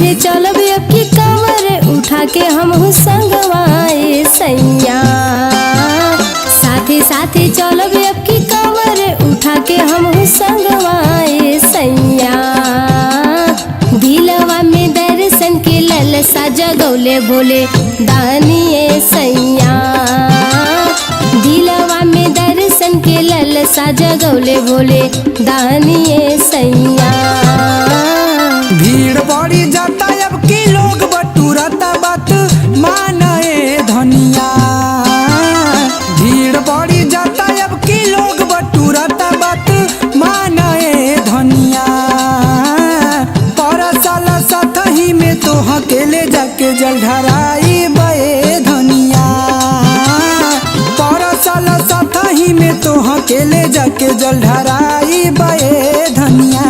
साथे चलब अब की कमर उठा के हम संगवाए सैया। साथे साथे चलब अब की कमर उठा के हम संगवाए सैया। दिलवा में दर्शन के ललसा जगौले बोले दानिए सैया। दिलवा में दर्शन के ललसा जगौले बोले दानिए सैया। भीड़ बढ़ी जाता अब की लोग बटुरता बात माने धनिया। भीड़ बढ़ी जाता अब की लोग बटुरता बात माने धनिया। पर साल साथही में तो अकेले जाके जल ढराई बे धनिया। पर साल साथही में तो अकेले जाके जल ढराई बे धनिया।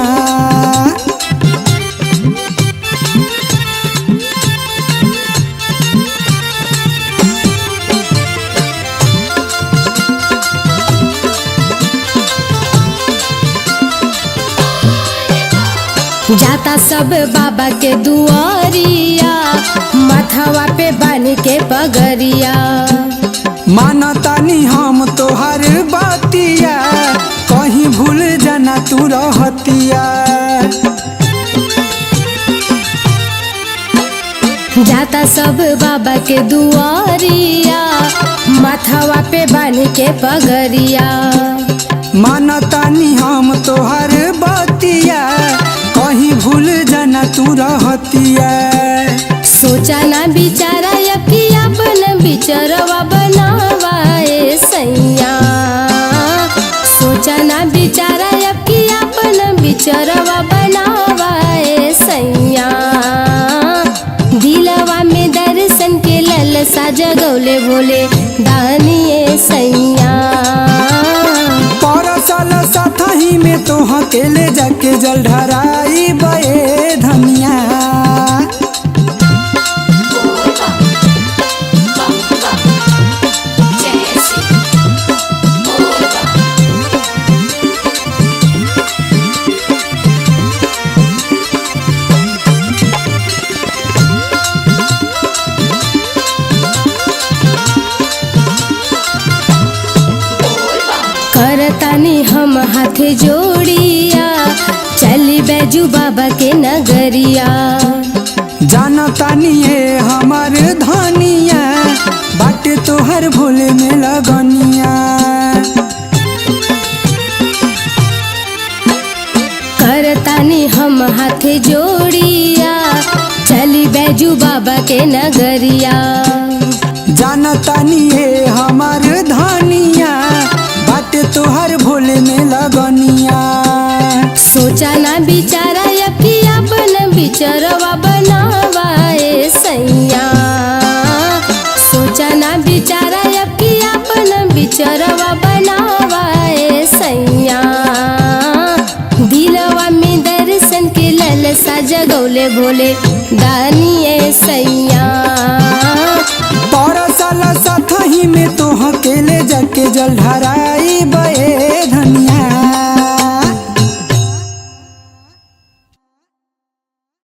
जाता सब बाबा के दुआरिया माथावा पे बानी के पगरिया। मानतानी हम तोहर बातिया कहीं भूल जाना तू रहतिया। जाता सब बाबा के दुआरिया माथावा पे बानी के पगरिया। मानतानी हम तोहर बातिया कहीं भूल जाना तू रहतिया। सोचा ना बिचारा यकी अपन बिचरवा बनावाए सैया। सोचा ना बिचारा यकी अपन बिचरवा बनावाए सैया। दिलवा में दर्शन के ललसा जगौले बोले दानिए सैया। पर साल साथही में तो अकेले जाके जल ढराई बे धनिया। करतानी हम हाथे जोड़िया चली बैजू बाबा के नगरिया। जानतानी है हमार धनिया बाटे तोहर भोले में लगनिया। करतानी हम हाथे जोड़िया चली बैजू बाबा के नगरिया। जानतानी है हमार धनिया बाटे तोहर भोले में लगनिया। सोचा ना बिचारा यकी अपन बिचरवा बनावाए सैया। सोचा ना बिचारा यकी अपन बिचरवा बनावाए सैया। दिलवा में दर्शन के ललसा जगौले बोले दानिए सैया। पर साल साथही में तो अकेले जाके जल ढराई